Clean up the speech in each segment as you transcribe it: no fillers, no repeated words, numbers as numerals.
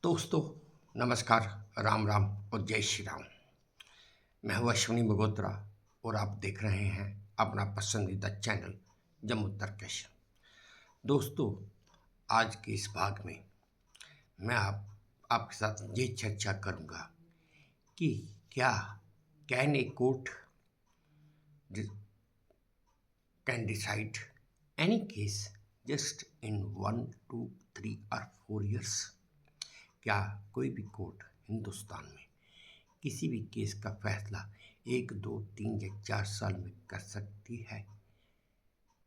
दोस्तों, नमस्कार, राम राम और जय श्री राम। मैं हूँ अश्विनी मगोत्रा और आप देख रहे हैं अपना पसंदीदा चैनल जम्मू तर्कश। दोस्तों, आज के इस भाग में मैं आपके साथ ये चर्चा करूँगा कि क्या can a court can decide any case just in 1, 2, 3 और 4 ईयर्स। क्या कोई भी कोर्ट हिंदुस्तान में किसी भी केस का फैसला 1, 2, 3 या 4 साल में कर सकती है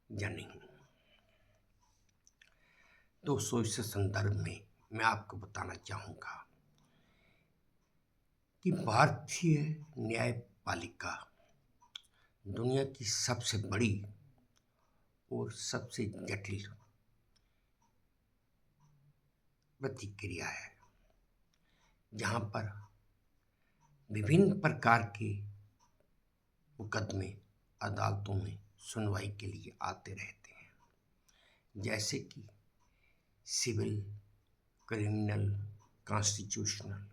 या नहीं। दोस्तों, इस संदर्भ में मैं आपको बताना चाहूँगा कि भारतीय न्यायपालिका दुनिया की सबसे बड़ी और सबसे जटिल प्रतिक्रिया है, जहाँ पर विभिन्न प्रकार के मुकदमे अदालतों में सुनवाई के लिए आते रहते हैं, जैसे कि सिविल, क्रिमिनल, कॉन्स्टिट्यूशनल।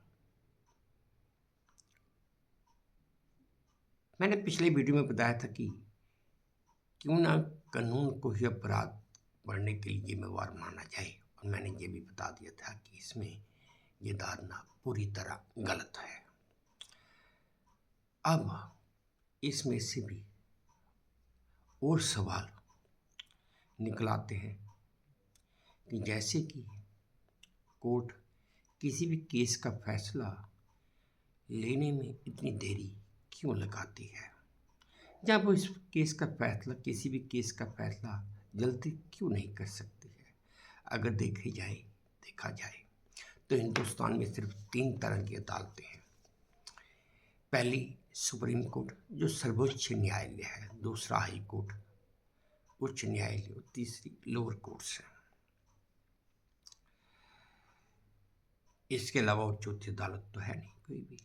मैंने पिछले वीडियो में बताया था कि क्यों ना कानून को ही अपराध बढ़ने के लिए जिम्मेवार माना जाए, और मैंने ये भी बता दिया था कि इसमें ये धारणा पूरी तरह गलत है। अब इसमें से भी और सवाल निकल आते हैं कि जैसे कि कोर्ट किसी भी केस का फैसला लेने में इतनी देरी क्यों लगाती है, जब वो इस केस का फैसला किसी भी केस का फैसला जल्दी क्यों नहीं कर सकती है। अगर देखा जाए तो हिंदुस्तान में सिर्फ 3 तरह की अदालतें हैं। पहली सुप्रीम कोर्ट, जो सर्वोच्च न्यायालय है। दूसरा हाई कोर्ट, उच्च न्यायालय। और तीसरी लोअर कोर्ट्स है। इसके अलावा और चौथी अदालत तो है नहीं कोई भी।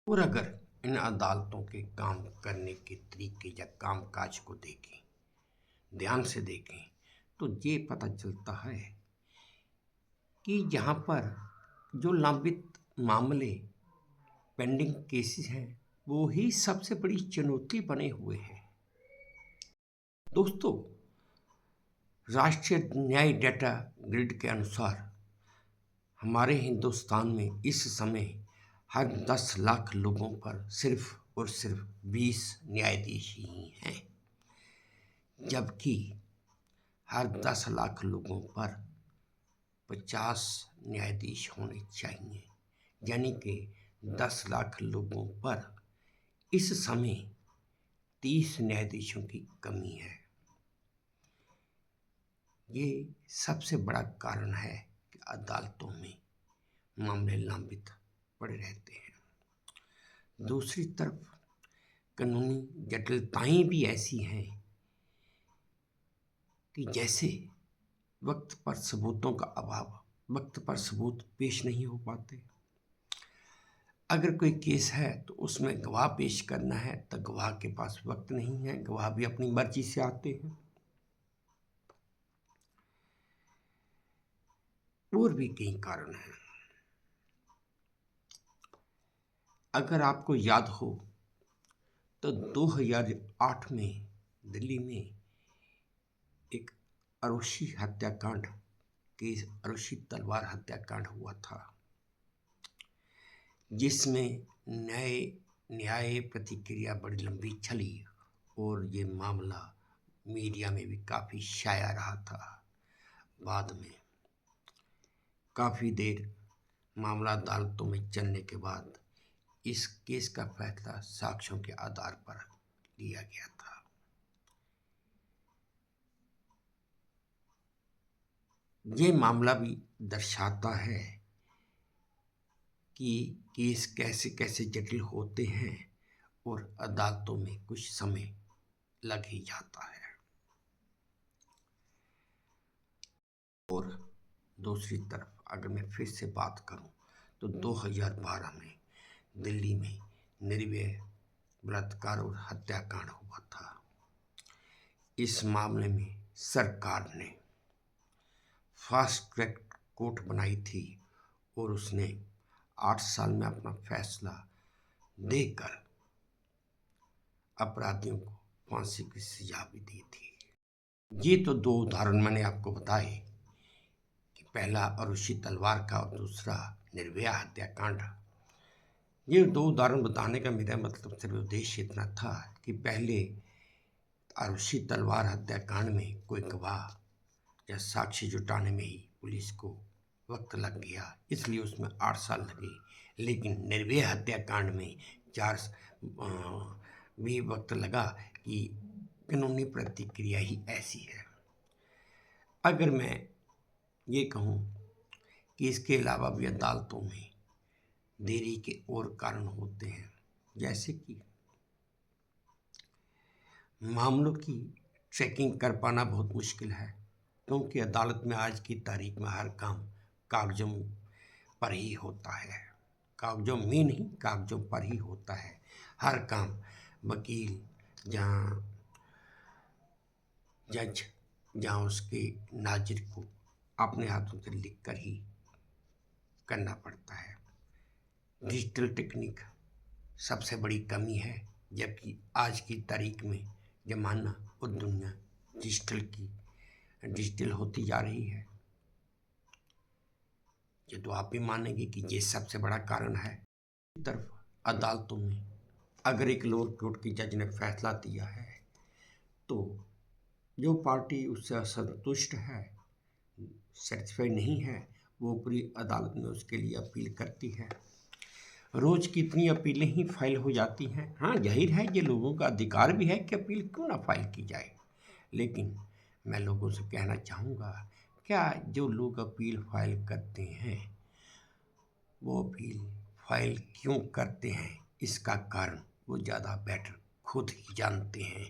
और अगर इन अदालतों के काम करने के तरीके या कामकाज को देखें, ध्यान से देखें, तो ये पता चलता है कि यहाँ पर जो लंबित मामले, पेंडिंग केसेस हैं, वो ही सबसे बड़ी चुनौती बने हुए हैं। दोस्तों, राष्ट्रीय न्याय डेटा ग्रिड के अनुसार हमारे हिंदुस्तान में इस समय हर 10 लाख लोगों पर सिर्फ और सिर्फ 20 न्यायाधीश ही हैं, जबकि हर 10 लाख लोगों पर 50 न्यायाधीश होने चाहिए। यानी कि 10 लाख लोगों पर इस समय 30 न्यायाधीशों की कमी है। ये सबसे बड़ा कारण है कि अदालतों में मामले लंबित पड़े रहते हैं। दूसरी तरफ कानूनी जटिलताएं भी ऐसी हैं कि जैसे वक्त पर सबूतों का अभाव, वक्त पर सबूत पेश नहीं हो पाते। अगर कोई केस है तो उसमें गवाह पेश करना है तो गवाह के पास वक्त नहीं है, गवाह भी अपनी मर्जी से आते हैं। और भी कई कारण हैं। अगर आपको याद हो तो 2008 में दिल्ली में एक आरुषि हत्याकांड केस, आरुषि तलवार हत्याकांड हुआ था, जिसमें न्याय प्रतिक्रिया बड़ी लंबी चली और ये मामला मीडिया में भी काफ़ी छाया रहा था। बाद में काफ़ी देर मामला अदालतों में चलने के बाद इस केस का फैसला साक्ष्यों के आधार पर लिया गया था। ये मामला भी दर्शाता है कि केस कैसे कैसे जटिल होते हैं और अदालतों में कुछ समय लग ही जाता है। और दूसरी तरफ अगर मैं फिर से बात करूं तो 2012 में दिल्ली में निर्भया बलात्कार और हत्याकांड हुआ था। इस मामले में सरकार ने फास्ट ट्रैक कोर्ट बनाई थी और उसने 8 साल में अपना फैसला देकर अपराधियों को फांसी की सजा भी दी थी। ये तो 2 उदाहरण मैंने आपको बताए कि पहला अरुषि तलवार का और दूसरा निर्भया हत्याकांड। ये 2 उदाहरण बताने का मेरा मतलब सिर्फ उद्देश्य इतना था कि पहले अरुषि तलवार हत्याकांड में कोई गवाह या साक्ष्य जुटाने में ही पुलिस को वक्त लग गया, इसलिए उसमें 8 साल लगे। लेकिन निर्भया हत्याकांड में 4 भी वक्त लगा कि कानूनी प्रतिक्रिया ही ऐसी है। अगर मैं ये कहूँ कि इसके अलावा भी अदालतों में देरी के और कारण होते हैं, जैसे कि मामलों की ट्रैकिंग कर पाना बहुत मुश्किल है, क्योंकि अदालत में आज की तारीख में हर काम कागजों पर ही होता है। कागजों में नहीं, कागजों पर ही होता है हर काम। वकील जहाँ जज जहाँ उसके नाजिर को अपने हाथों से लिख कर ही करना पड़ता है। डिजिटल टेक्निक सबसे बड़ी कमी है, जबकि आज की तारीख में ज़माना और दुनिया डिजिटल होती जा रही है। ये तो आप भी मानेंगे कि ये सबसे बड़ा कारण है। एक तरफ अदालतों में अगर एक लोअर कोर्ट की जज ने फैसला दिया है तो जो पार्टी उससे असंतुष्ट है, सेटिस्फाइड नहीं है, वो पूरी अदालत में उसके लिए अपील करती है। रोज़ कितनी अपीलें ही फाइल हो जाती हैं। हाँ, जाहिर है ये लोगों का अधिकार भी है कि अपील क्यों ना फाइल की जाए, लेकिन मैं लोगों से कहना चाहूँगा, क्या जो लोग अपील फाइल करते हैं वो अपील फाइल क्यों करते हैं, इसका कारण वो ज़्यादा बेटर खुद ही जानते हैं।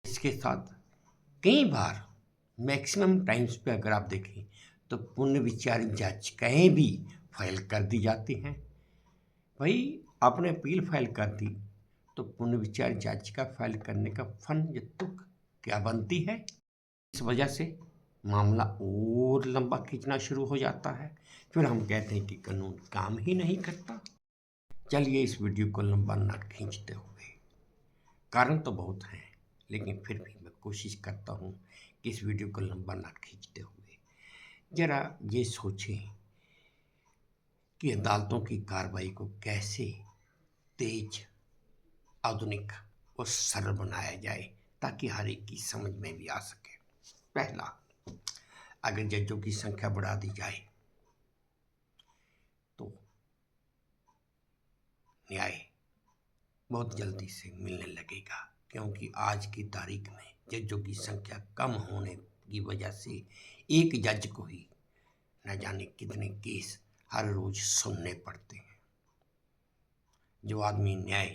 इसके साथ कई बार मैक्सिमम टाइम्स पे अगर आप देखें तो पुनर्विचार जज कहीं भी फाइल कर दी जाती हैं। भाई आपने अपील फाइल कर दी तो पुनर्विचार जज का फाइल करने का फन तुक क्या बनती है। इस वजह से मामला और लंबा खींचना शुरू हो जाता है, फिर हम कहते हैं कि कानून काम ही नहीं करता। चलिए इस वीडियो को लंबा ना खींचते हुए, कारण तो बहुत हैं, लेकिन फिर भी मैं कोशिश करता हूँ कि इस वीडियो को लंबा ना खींचते हुए ज़रा ये सोचें कि अदालतों की कार्रवाई को कैसे तेज, आधुनिक और सरल बनाया जाए ताकि हर एक की समझ में भी आ सके। पहला, अगर जजों की संख्या बढ़ा दी जाए तो न्याय बहुत जल्दी से मिलने लगेगा, क्योंकि आज की तारीख में जजों की संख्या कम होने की वजह से एक जज को ही न जाने कितने केस हर रोज सुनने पड़ते हैं। जो आदमी न्याय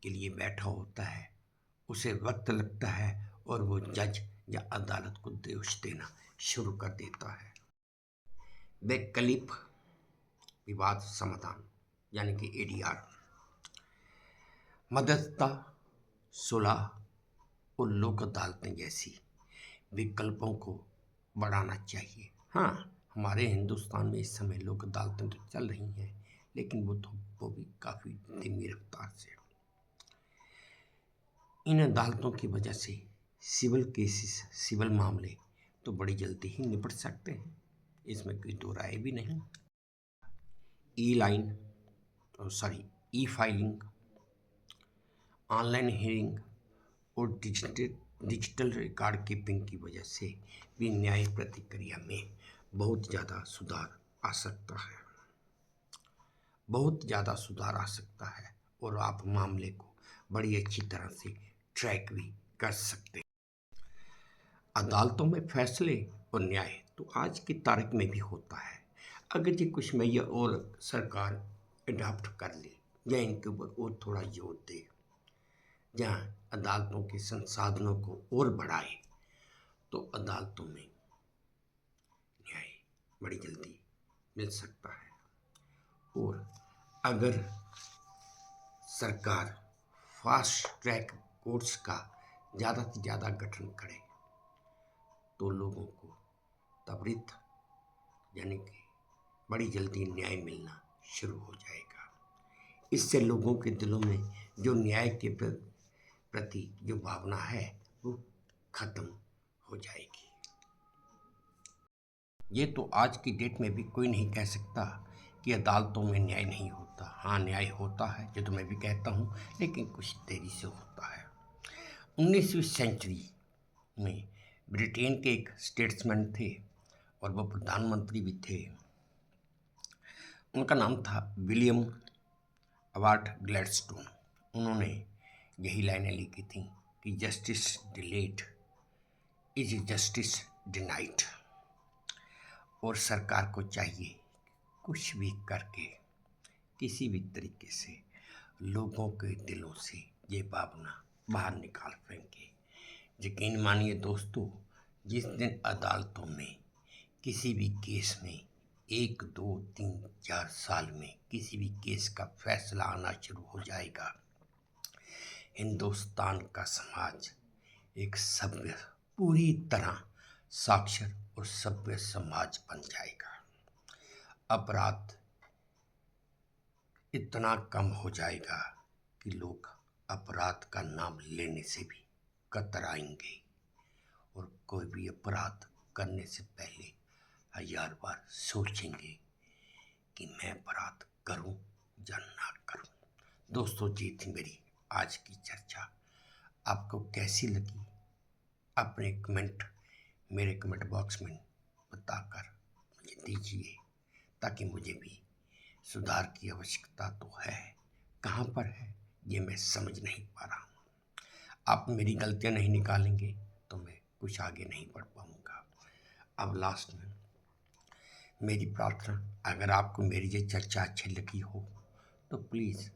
के लिए बैठा होता है उसे वक्त लगता है और वो जज या अदालत को दोष देना शुरू कर देता है। वैकल्पिक विवाद समाधान यानी कि एडीआर, मध्यस्थता, सुलह और लोक अदालतें जैसी विकल्पों को बढ़ाना चाहिए। हाँ, हमारे हिंदुस्तान में इस समय लोक अदालतें तो चल रही हैं, लेकिन वो भी काफ़ी धीमी रफ्तार से। इन अदालतों की वजह से सिविल केसेस, सिविल मामले तो बड़ी जल्दी ही निपट सकते हैं, इसमें कोई दो राय भी नहीं। ई फाइलिंग, ऑनलाइन हियरिंग और डिजिटल रिकॉर्ड कीपिंग की वजह से भी न्यायिक प्रतिक्रिया में बहुत ज़्यादा सुधार आ सकता है, बहुत ज़्यादा सुधार आ सकता है और आप मामले को बड़ी अच्छी तरह से ट्रैक भी कर सकते हैं। अदालतों में फैसले और न्याय तो आज की तारीख में भी होता है। अगर ये कुछ मैया और सरकार अडॉप्ट कर ले या इनके ऊपर और थोड़ा जोर दे, जहाँ अदालतों के संसाधनों को और बढ़ाए, तो अदालतों में न्याय बड़ी जल्दी मिल सकता है। और अगर सरकार फास्ट ट्रैक कोर्ट्स का ज़्यादा से ज़्यादा गठन करे तो लोगों को त्वरित यानी कि बड़ी जल्दी न्याय मिलना शुरू हो जाएगा। इससे लोगों के दिलों में जो न्याय के प्रति जो भावना है वो खत्म हो जाएगी। ये तो आज की डेट में भी कोई नहीं कह सकता कि अदालतों में न्याय नहीं होता। हाँ, न्याय होता है, ये तो मैं भी कहता हूँ, लेकिन कुछ देरी से होता है। 19वीं सेंचुरी में ब्रिटेन के एक स्टेट्समैन थे और वो प्रधानमंत्री भी थे। उनका नाम था विलियम अवार्ड ग्लैडस्टोन। उन्होंने यही लाइनें लिखी थी कि justice delayed is justice denied. और सरकार को चाहिए कुछ भी करके किसी भी तरीके से लोगों के दिलों से ये भावना बाहर निकाल फेंके। यकीन मानिए दोस्तों, जिस दिन अदालतों में किसी भी केस में 1, 2, 3, 4 साल में किसी भी केस का फैसला आना शुरू हो जाएगा, हिंदुस्तान का समाज एक सभ्य, पूरी तरह साक्षर और सभ्य समाज बन जाएगा। अपराध इतना कम हो जाएगा कि लोग अपराध का नाम लेने से भी कतराएंगे और कोई भी अपराध करने से पहले 1000 बार सोचेंगे कि मैं अपराध करूं या ना करूं। दोस्तों, जी थी मेरी आज की चर्चा। आपको कैसी लगी अपने कमेंट मेरे कमेंट बॉक्स में बताकर मुझे दीजिए, ताकि मुझे भी सुधार की आवश्यकता तो है, कहाँ पर है ये मैं समझ नहीं पा रहा हूँ। आप मेरी गलतियाँ नहीं निकालेंगे तो मैं कुछ आगे नहीं बढ़ पाऊँगा। अब लास्ट में मेरी प्रार्थना, अगर आपको मेरी ये चर्चा अच्छी लगी हो तो प्लीज़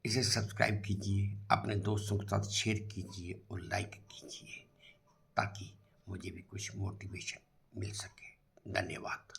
इसे सब्सक्राइब कीजिए, अपने दोस्तों के साथ शेयर कीजिए और लाइक कीजिए, ताकि मुझे भी कुछ मोटिवेशन मिल सके। धन्यवाद।